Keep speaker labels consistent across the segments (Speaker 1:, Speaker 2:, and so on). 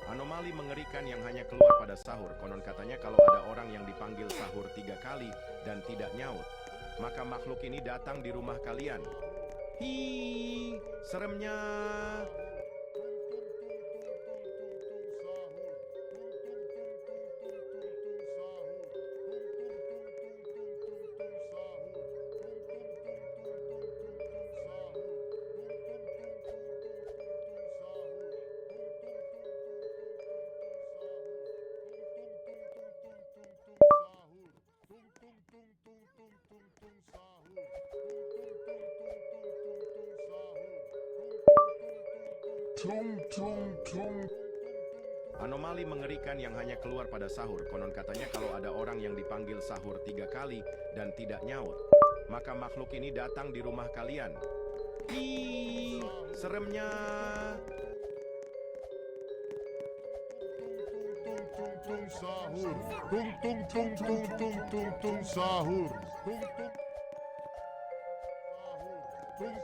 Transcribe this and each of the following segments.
Speaker 1: Anomali mengerikan yang hanya keluar pada sahur. Konon katanya kalau ada orang yang dipanggil sahur 3 kali dan tidak nyaut, maka makhluk ini datang di rumah kalian. Hi, seremnya. Anomali mengerikan yang hanya keluar pada sahur. Konon katanya kalau ada orang yang dipanggil sahur 3 kali dan tidak nyaut, maka makhluk ini datang di rumah kalian. Hi, seremnya.
Speaker 2: Sahur. Tung tung tung tung tung tung tung sahur. Tung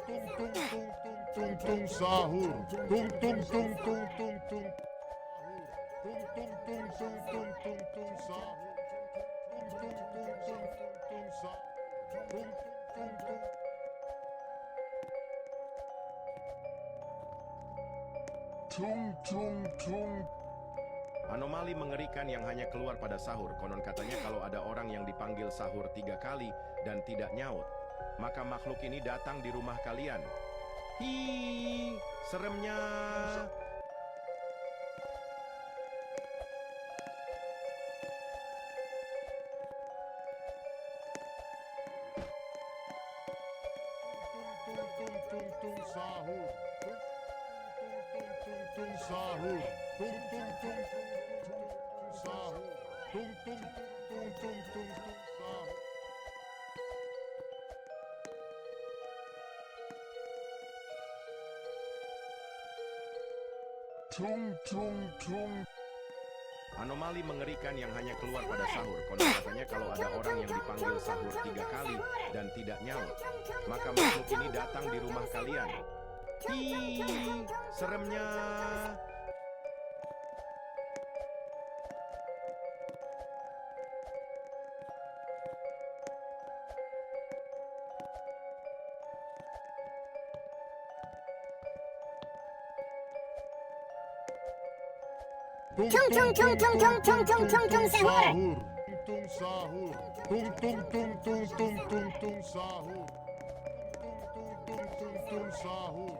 Speaker 2: tung tung tung tung tung sahur. Tung tung tung tung tung tung. Tung tung tung tung tung tung tung sahur. Tung tung tung tung tung tung sahur. Tung tung tung.
Speaker 1: Anomali mengerikan yang hanya keluar pada sahur. Konon katanya kalau ada orang yang dipanggil sahur 3 kali dan tidak nyaut, maka makhluk ini datang di rumah kalian. Hi, seremnya.
Speaker 2: Tung tung tung tung sahur. Tung tung tung sahur. Tung tung tung tung sahur. Tung tung tung tung tung sahur.
Speaker 1: Anomali mengerikan yang hanya keluar pada sahur. Konon katanya kalau ada orang yang dipanggil sahur 3 kali dan tidak nyaut, maka makhluk ini datang di rumah kalian. Hi, seremnya.
Speaker 2: Tung tung tung tung tung tung tung tung tung sahur. Tung sahur. Tung tung tung tung tung tung tung sahur. Tung tung tung sahur.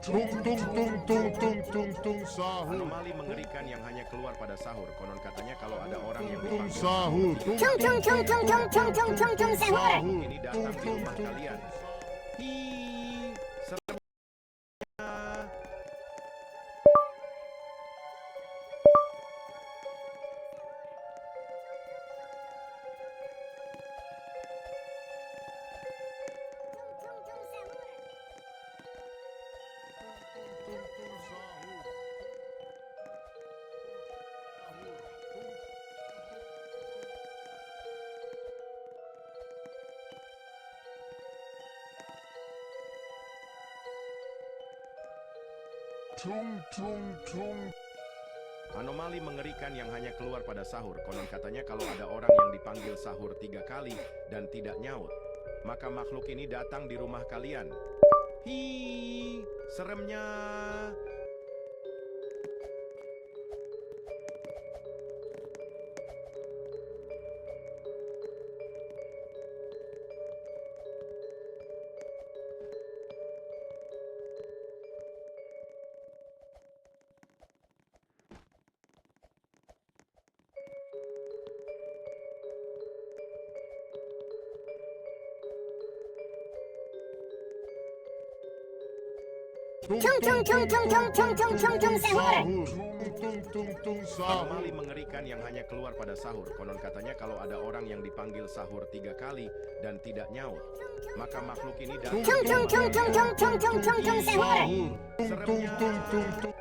Speaker 2: Tung tung tung tung tung tung tung sahur.
Speaker 1: Anomali mengerikan yang hanya keluar pada sahur. Konon katanya kalau ada orang yang
Speaker 2: Tung
Speaker 1: dipanggil
Speaker 2: sahur.
Speaker 3: Tung tung tung tung tung tung tung tung tung sahur.
Speaker 1: ini datang di rumah kalian. Hi, seremnya. Anomali mengerikan yang hanya keluar pada sahur. Konon katanya kalau ada orang yang dipanggil sahur 3 kali dan tidak nyaut, maka makhluk ini datang di rumah kalian. Hi, seremnya.
Speaker 3: Tung tung tung tung tung tung tung tung tung sahur.
Speaker 2: Tung tung tung sahur.
Speaker 1: Anomali mengerikan yang hanya keluar pada sahur. Konon katanya kalau ada orang yang dipanggil sahur 3 kali dan tidak nyaut, maka makhluk ini datang
Speaker 3: Tung
Speaker 1: di
Speaker 3: tung
Speaker 1: rumah
Speaker 3: tung tung
Speaker 1: kalian.
Speaker 3: tung tung tung tung tung sahur.
Speaker 2: Tung tung tung tung.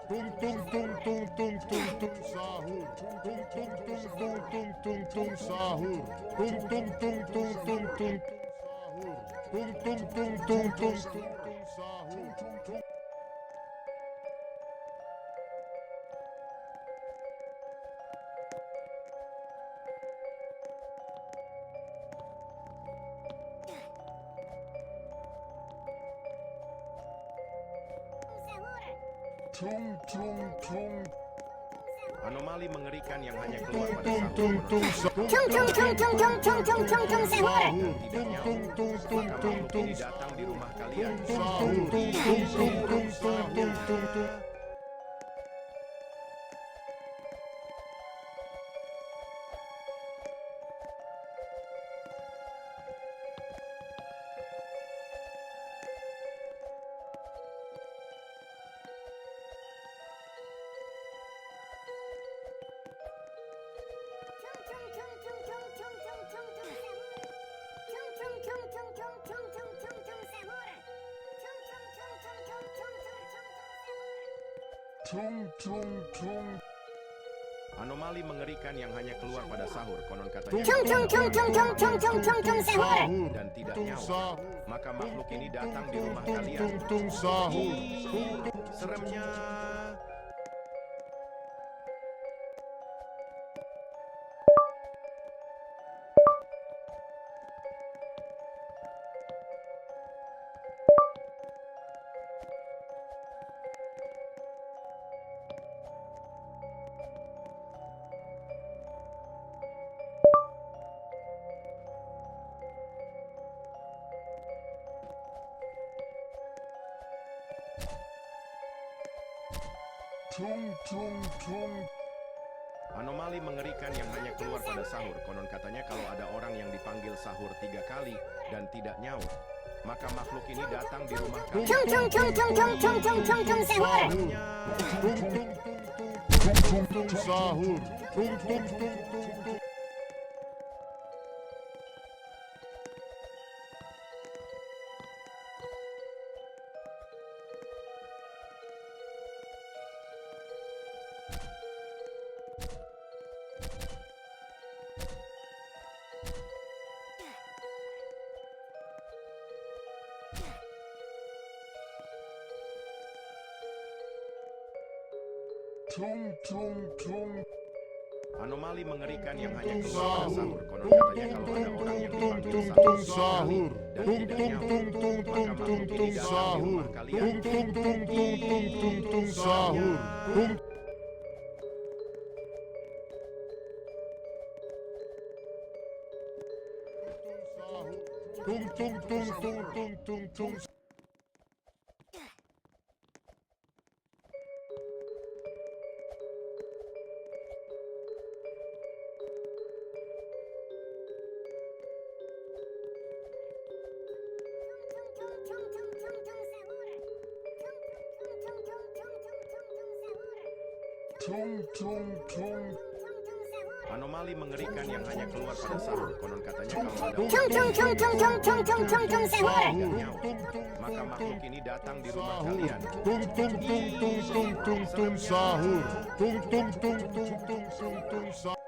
Speaker 2: Tung tung tung tung tung tung tung sahur. Tung tung tung tung tung tung tung sahur. Tung tung tung tung tung tung sahur. Tung tung tung tung tung tung tung sahur. Tung tung. Tung tung tung.
Speaker 1: Anomali mengerikan yang hanya keluar pada
Speaker 2: Tung
Speaker 1: sahur
Speaker 2: tung tung
Speaker 1: konon
Speaker 2: sahur.
Speaker 3: Tung tung tung tung tung tung tung tung tung sahur.
Speaker 2: Tung tung tung tung
Speaker 1: maka
Speaker 2: tung
Speaker 1: makhluk
Speaker 2: tung
Speaker 1: ini datang di rumah kalian.
Speaker 2: sahur. Tung tung tung tung tung tung tung tung. Tung tung tung.
Speaker 1: Anomali mengerikan yang hanya keluar pada sahur konon katanya
Speaker 3: Tung tung tung tung tung tung tung tung tung sahur.
Speaker 1: dan tidak
Speaker 2: Tung
Speaker 1: nyawa.
Speaker 2: sahur.
Speaker 1: Maka makhluk ini datang di rumah
Speaker 2: Tung
Speaker 1: kalian.
Speaker 2: tung tung sahur.
Speaker 1: Seremnya.
Speaker 2: Tung tung tung.
Speaker 1: Anomali mengerikan yang hanya keluar pada sahur. Konon katanya kalau ada orang yang dipanggil sahur 3 kali dan tidak nyaut, maka makhluk ini datang di rumah
Speaker 3: Tung
Speaker 1: kalian.
Speaker 3: tung tung tung tung tung tung tung tung sahur.
Speaker 2: Tung tung tung tung tung sahur. Tung tung tung tung tung. Tung tung tung.
Speaker 1: Anomali mengerikan yang hanya keluar pada sahur. Konon katanya kalau ada orang yang dipanggil
Speaker 2: Tung
Speaker 1: sahur
Speaker 2: sahur.
Speaker 1: 3 kali dan
Speaker 2: Tung
Speaker 1: tidak
Speaker 2: tung
Speaker 1: nyaut,
Speaker 2: tung tung
Speaker 1: maka
Speaker 2: tung
Speaker 1: makhluk
Speaker 2: tung
Speaker 1: ini
Speaker 2: tung
Speaker 1: datang di
Speaker 2: sahur.
Speaker 1: rumah kalian.
Speaker 2: Tung tung tung tung tung tung tung sahur. Tung tung tung tung tung tung tung tung. Tung tung tung.
Speaker 1: Anomali mengerikan yang hanya keluar pada sahur. Konon katanya kalau ada
Speaker 3: Tung
Speaker 1: orang
Speaker 3: tung tung tung tung tung tung tung tung sahur.
Speaker 1: yang tidak nyaut, maka makhluk ini datang di rumah kalian.
Speaker 2: Tung tung tung tung tung tung tung sahur. Tung tung tung tung tung tung tung sahur.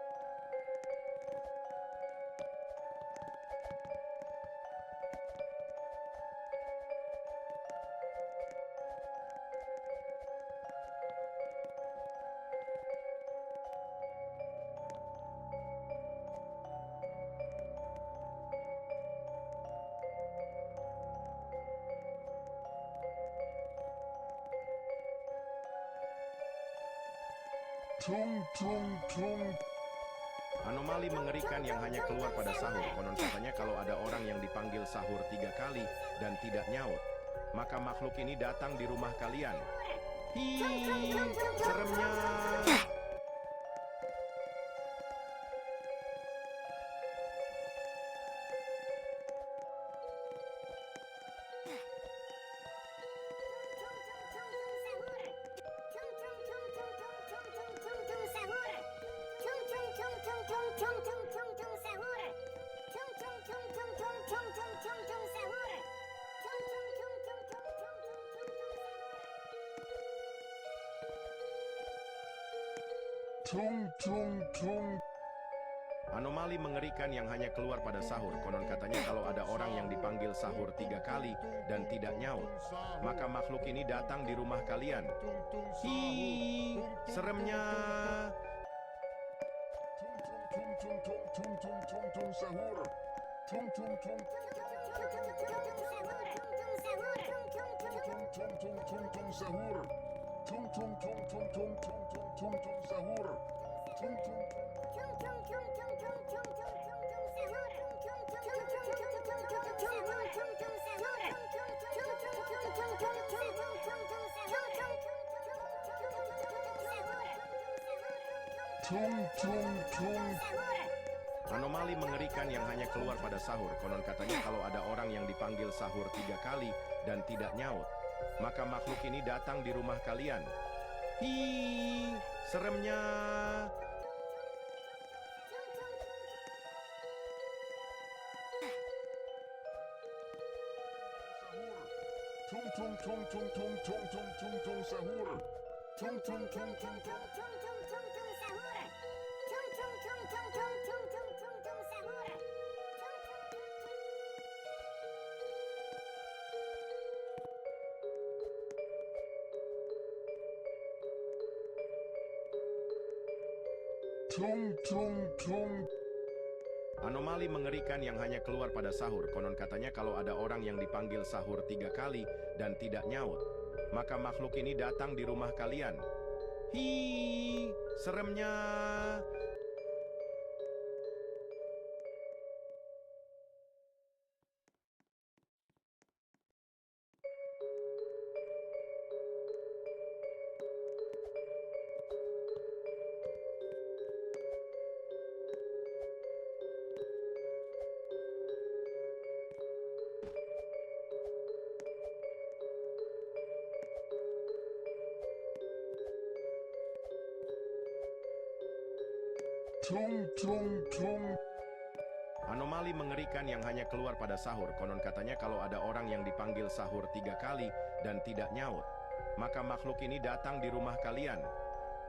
Speaker 2: Tung tung tung.
Speaker 1: Anomali mengerikan yang hanya keluar pada sahur. Konon katanya kalau ada orang yang dipanggil sahur 3 kali dan tidak nyaut, maka makhluk ini datang di rumah kalian. Seremnya.
Speaker 2: Tung tung tung.
Speaker 1: Anomali mengerikan yang hanya keluar pada sahur. Konon katanya kalau ada orang yang dipanggil sahur 3 kali dan tidak nyaut, maka makhluk ini datang di rumah kalian. Hi, seremnya.
Speaker 2: Tung tung tung sahur. Tung tung tung sahur. Tung tung sahur. Tung tung.
Speaker 1: Anomali mengerikan yang hanya keluar pada sahur. Konon katanya kalau ada orang yang dipanggil sahur 3 kali dan tidak nyaut, maka makhluk ini datang di rumah kalian. Hi, seremnya.
Speaker 2: Tung sahur.
Speaker 1: Anomali mengerikan yang hanya keluar pada sahur. Konon katanya kalau ada orang yang dipanggil sahur 3 kali dan tidak nyaut, maka makhluk ini datang di rumah kalian. Hi, seremnya. Anomali mengerikan yang hanya keluar pada sahur. Konon katanya kalau ada orang yang dipanggil sahur 3 kali dan tidak nyaut, maka makhluk ini datang di rumah kalian.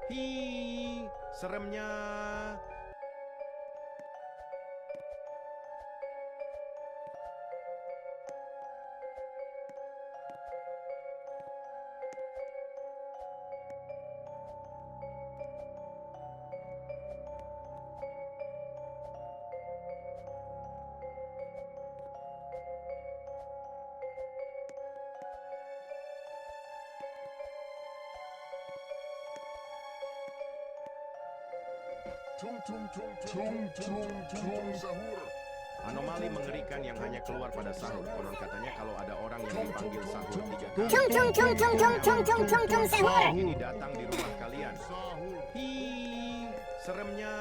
Speaker 1: Hi, seremnya.
Speaker 2: Sahur.
Speaker 1: Anomali mengerikan yang hanya keluar pada sahur. Konon katanya kalau ada orang yang dipanggil sahur 3 kali, ini datang di rumah kalian. Hi, seremnya.